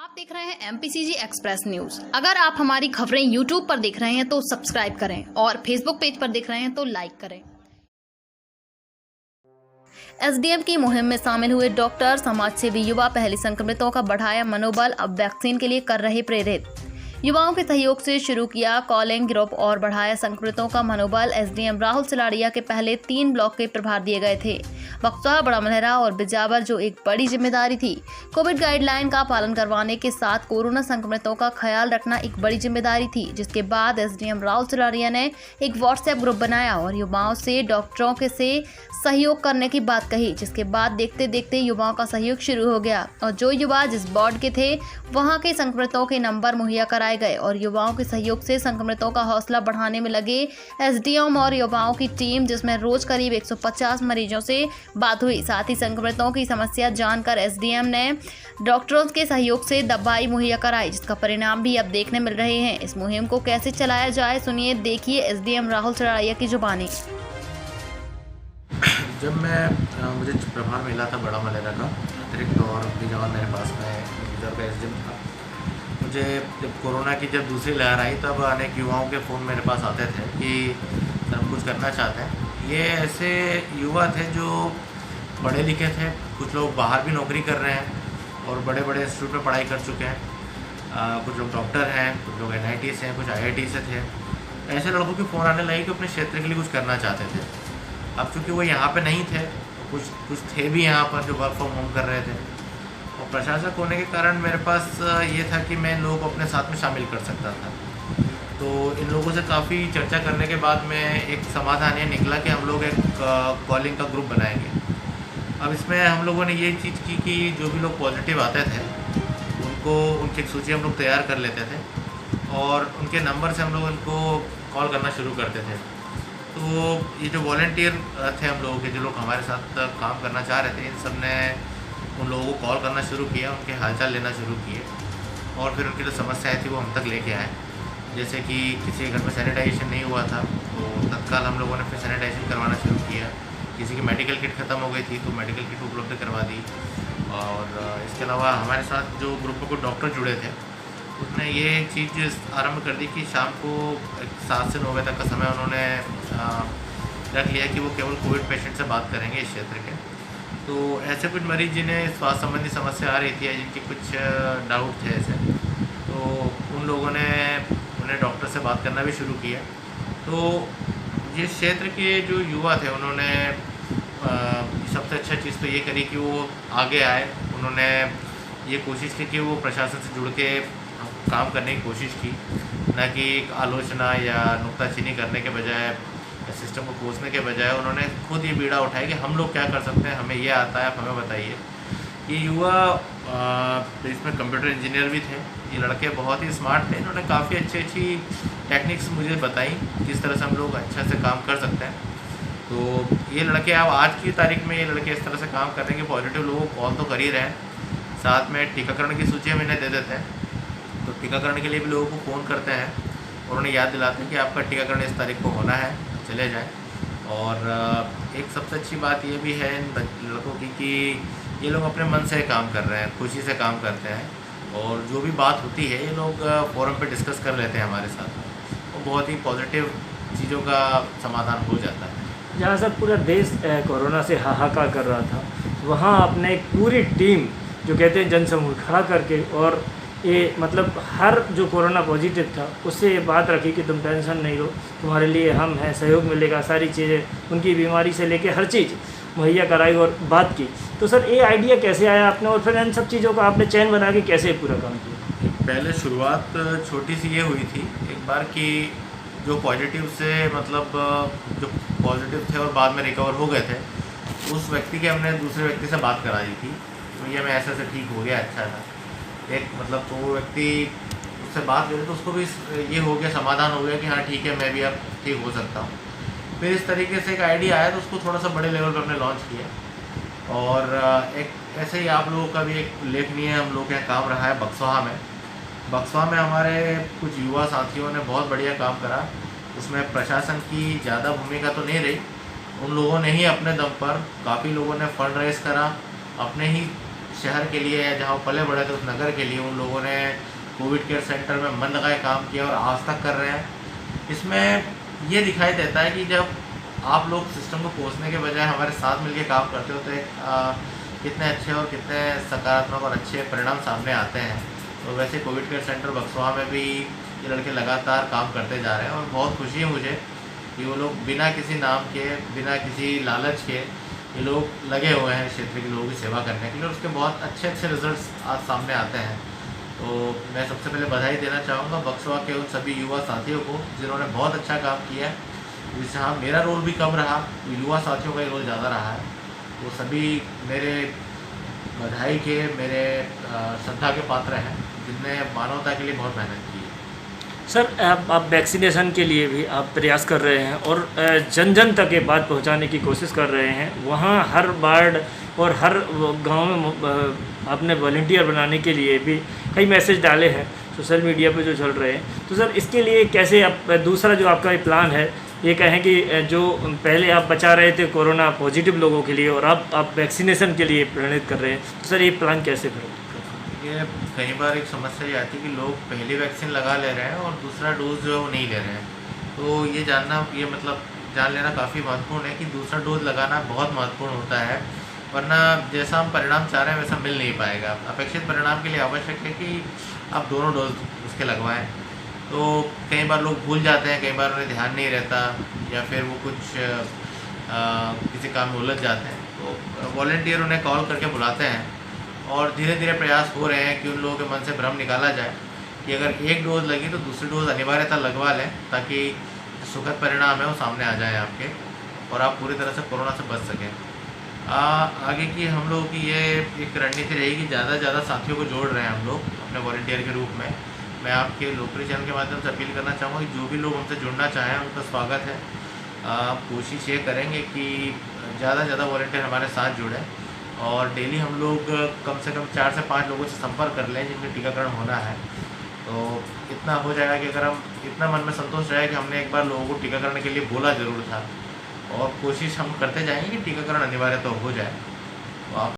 आप देख रहे हैं MPCG एक्सप्रेस न्यूज। अगर आप हमारी खबरें YouTube पर देख रहे हैं तो सब्सक्राइब करें और Facebook पेज पर देख रहे हैं तो लाइक करें। SDM की मुहिम में शामिल हुए डॉक्टर, समाजसेवी, युवा पहले संक्रमितों का बढ़ाया मनोबल, अब वैक्सीन के लिए कर रहे प्रेरित। युवाओं के सहयोग से शुरू किया कॉलिंग ग्रुप और बढ़ाया संक्रमितों का मनोबल। SDM राहुल सिलाड़िया के पहले 3 ब्लॉक के प्रभार दिए गए थे, बक्सवा, बड़ा मलहरा और बिजावर, जो एक बड़ी जिम्मेदारी थी। कोविड गाइडलाइन का पालन करवाने के साथ कोरोना संक्रमितों का ख्याल रखना एक बड़ी जिम्मेदारी थी, जिसके बाद SDM राहुल सिलाड़िया ने एक व्हाट्सएप ग्रुप बनाया और युवाओं से डॉक्टरों के से सहयोग करने की बात कही, जिसके बाद देखते देखते युवाओं का सहयोग शुरू हो गया और जो युवा जिस वार्ड के थे वहां के संक्रमितों के नंबर मुहैया कराए गए और युवाओं के सहयोग से संक्रमितों का हौसला बढ़ाने में लगे SDM और युवाओं की टीम, जिसमें रोज करीब 150 मरीजों से बात हुई। साथ ही संक्रमितों की समस्या जानकर SDM ने डॉक्टरों के सहयोग से दवाई मुहैया कराई, जिसका परिणाम भी अब देखने मिल रहे हैं। इस मुहिम को कैसे चलाया जाए, सुनिए, देखिए SDM राहुल सिलाड़िया की जुबानी। जब मुझे प्रभार मिला था बड़ा मलहरा का अतिरिक्त और बिजावर मेरे पास में बिजावर का SDM था, मुझे जब कोरोना की जब दूसरी लहर आई तब अनेक युवाओं के फ़ोन मेरे पास आते थे कि सर हम कुछ करना चाहते हैं। ये ऐसे युवा थे जो पढ़े लिखे थे, कुछ लोग बाहर भी नौकरी कर रहे हैं और बड़े बड़े इंस्टीट्यूट में पढ़ाई कर चुके हैं। कुछ लोग डॉक्टर हैं, कुछ लोग NIT से हैं, कुछ IIT से थे। ऐसे लड़कों के फ़ोन आने लगे कि अपने क्षेत्र के लिए कुछ करना चाहते थे। अब चूँकि वो यहाँ पे नहीं थे, कुछ थे भी यहाँ पर जो वर्क फ्रॉम होम कर रहे थे और प्रशासक होने के कारण मेरे पास ये था कि मैं लोग अपने साथ में शामिल कर सकता था। तो इन लोगों से काफ़ी चर्चा करने के बाद में एक समाधान ये निकला कि हम लोग एक कॉलिंग का ग्रुप बनाएंगे। अब इसमें हम लोगों ने ये चीज़ की कि जो भी लोग पॉजिटिव आते थे उनकी एक सूची हम लोग तैयार कर लेते थे और उनके नंबर से हम लोग उनको कॉल करना शुरू करते थे। तो ये जो वॉलंटियर थे हम लोगों के, जो लोग हमारे साथ काम करना चाह रहे थे, इन सब ने उन लोगों को कॉल करना शुरू किया, उनके हालचाल लेना शुरू किए और फिर उनकी जो समस्याएं थी वो हम तक लेके आए। जैसे कि किसी के घर में सैनिटाइजेशन नहीं हुआ था तो तत्काल हम लोगों ने फिर सैनिटाइजेशन करवाना शुरू किया। किसी की मेडिकल किट ख़त्म हो गई थी तो मेडिकल किट उपलब्ध करवा दी। और इसके अलावा हमारे साथ जो ग्रुप में कुछ डॉक्टर जुड़े थे उसने ये चीज़ आरंभ कर दी कि शाम को 7 से 9 बजे तक का समय उन्होंने रख लिया कि वो केवल कोविड पेशेंट से बात करेंगे इस क्षेत्र के। तो ऐसे कुछ मरीज़ जिन्हें स्वास्थ्य संबंधी समस्या आ रही थी या जिनके कुछ डाउट थे ऐसे, तो उन लोगों ने उन्हें डॉक्टर से बात करना भी शुरू किया। तो ये क्षेत्र के जो युवा थे उन्होंने सबसे अच्छा चीज़ तो ये करी कि वो आगे आए। उन्होंने ये कोशिश की कि वो प्रशासन से जुड़ के काम करने की कोशिश की, न कि आलोचना या नुक्ताचीनी करने के बजाय, सिस्टम को कोसने के बजाय उन्होंने खुद ये बीड़ा उठाया कि हम लोग क्या कर सकते हैं, हमें ये आता है, आप हमें बताइए। ये युवा इसमें कंप्यूटर इंजीनियर भी थे, ये लड़के बहुत ही स्मार्ट थे, इन्होंने काफ़ी अच्छी टेक्निक्स मुझे बताई किस तरह से हम लोग अच्छा से काम कर सकते हैं। तो ये लड़के अब आज की तारीख में ये लड़के इस तरह से काम कर रहे हैं कि पॉजिटिव लोगों को कॉल तो कर ही रहे हैं, साथ में टीकाकरण की सूची हम इन्हें दे देते हैं। तो टीकाकरण के लिए भी लोगों को फ़ोन करते हैं और उन्हें याद दिलाते हैं कि आपका टीकाकरण इस तारीख को होना है, चले जाएं। और एक सबसे अच्छी बात ये भी है इन लड़कों की कि ये लोग अपने मन से काम कर रहे हैं, खुशी से काम करते हैं और जो भी बात होती है ये लोग फोरम पे डिस्कस कर लेते हैं हमारे साथ और बहुत ही पॉजिटिव चीज़ों का समाधान हो जाता है। जहाँ सर पूरा देश कोरोना से हाहाकार कर रहा था, वहाँ आपने एक पूरी टीम जो कहते हैं जनसमूह खड़ा करके और ये मतलब हर जो कोरोना पॉजिटिव था उससे ये बात रखी कि तुम टेंशन नहीं लो, तुम्हारे लिए हम हैं, सहयोग मिलेगा, सारी चीज़ें उनकी बीमारी से लेके हर चीज़ मुहैया कराई और बात की। तो सर ये आइडिया कैसे आया आपने और फिर इन सब चीज़ों का आपने चैन बना के कैसे पूरा काम किया? पहले शुरुआत छोटी सी ये हुई थी एक बार कि जो पॉजिटिव से मतलब जो पॉजिटिव थे और बाद में रिकवर हो गए थे, उस व्यक्ति के हमने दूसरे व्यक्ति से बात करा दी थी। तो ये मैं ऐसे ठीक हो गया, अच्छा था एक मतलब। तो वो व्यक्ति उससे बात करी तो उसको भी ये हो गया, समाधान हो गया कि हाँ ठीक है, मैं भी अब ठीक हो सकता हूँ। फिर इस तरीके से एक आइडिया आया तो उसको थोड़ा सा बड़े लेवल पर हमने लॉन्च किया। और एक ऐसे ही आप लोगों का भी एक उल्लेखनीय हम लोग का काम रहा है बक्सवा में हमारे कुछ युवा साथियों ने बहुत बढ़िया काम करा। उसमें प्रशासन की ज़्यादा भूमिका तो नहीं रही, उन लोगों ने ही अपने दम पर काफ़ी लोगों ने फंड रेज करा, अपने ही शहर के लिए या जहाँ पले बड़े थे उस नगर के लिए उन लोगों ने कोविड केयर सेंटर में मन लगाए काम किया और आज तक कर रहे हैं। इसमें ये दिखाई देता है कि जब आप लोग सिस्टम को कोसने के बजाय हमारे साथ मिलकर काम करते हो तो कितने अच्छे और कितने सकारात्मक और अच्छे परिणाम सामने आते हैं। तो वैसे कोविड केयर सेंटर बक्सवा में भी ये लड़के लगातार काम करते जा रहे हैं और बहुत खुशी है मुझे कि वो लोग बिना किसी नाम के, बिना किसी लालच के ये लोग लगे हुए हैं क्षेत्र के लोगों की सेवा करने के लिए और उसके बहुत अच्छे अच्छे रिजल्ट्स आज सामने आते हैं। तो मैं सबसे पहले बधाई देना चाहूँगा बक्सवा के उन सभी युवा साथियों को जिन्होंने बहुत अच्छा काम किया है। जिससे हाँ मेरा रोल भी कम रहा, तो युवा साथियों का ही रोल ज़्यादा रहा है। वो सभी मेरे बधाई के, मेरे श्रद्धा के पात्र हैं जिनने मानवता के लिए बहुत मेहनत की है। सर आप वैक्सीनेशन के लिए भी आप प्रयास कर रहे हैं और जन जन तक ये बात पहुंचाने की कोशिश कर रहे हैं। वहाँ हर वार्ड और हर गांव में आपने वॉलंटियर बनाने के लिए भी कई मैसेज डाले हैं सोशल मीडिया पे जो चल रहे हैं। तो सर इसके लिए कैसे आप, दूसरा जो आपका प्लान है ये कहें कि जो पहले आप बचा रहे थे कोरोना पॉजिटिव लोगों के लिए और अब आप वैक्सीनेशन के लिए प्रेरित कर रहे हैं, तो सर ये प्लान कैसे करें? ये कई बार एक समस्या ये आती है कि लोग पहली वैक्सीन लगा ले रहे हैं और दूसरा डोज जो है वो नहीं ले रहे हैं। तो ये जान लेना काफ़ी महत्वपूर्ण है कि दूसरा डोज लगाना बहुत महत्वपूर्ण होता है, वरना जैसा हम परिणाम चाह रहे हैं वैसा मिल नहीं पाएगा। अपेक्षित परिणाम के लिए आवश्यक है कि आप दोनों डोज उसके लगवाएं। तो कई बार लोग भूल जाते हैं, कई बार उन्हें ध्यान नहीं रहता या फिर वो कुछ किसी काम में उलझ जाते हैं। तो वॉलंटियर उन्हें कॉल करके बुलाते हैं और धीरे धीरे प्रयास हो रहे हैं कि उन लोगों के मन से भ्रम निकाला जाए कि अगर एक डोज लगी तो दूसरी डोज अनिवार्यता लगवा लें, ताकि सुखद परिणाम है वो सामने आ जाए आपके और आप पूरी तरह से कोरोना से बच सकें। आगे की हम लोगों की ये एक रणनीति रहेगी, ज़्यादा से ज़्यादा साथियों को जोड़ रहे हैं हम लोग अपने वॉलंटियर के रूप में। मैं आपके लोकप्रिय चैनल के माध्यम से अपील करना चाहूँगा कि जो भी लोग हमसे जुड़ना चाहें उनका स्वागत है। कोशिश ये करेंगे कि ज़्यादा से ज़्यादा वॉलंटियर हमारे साथ जुड़ें और डेली हम लोग कम से कम 4 से 5 लोगों से संपर्क कर लें जिनमें टीकाकरण होना है। तो इतना हो जाएगा कि अगर हम इतना मन में संतोष रहे कि हमने एक बार लोगों को टीकाकरण के लिए बोला ज़रूर था, और कोशिश हम करते जाएंगे कि टीकाकरण अनिवार्य तो हो जाए। तो आप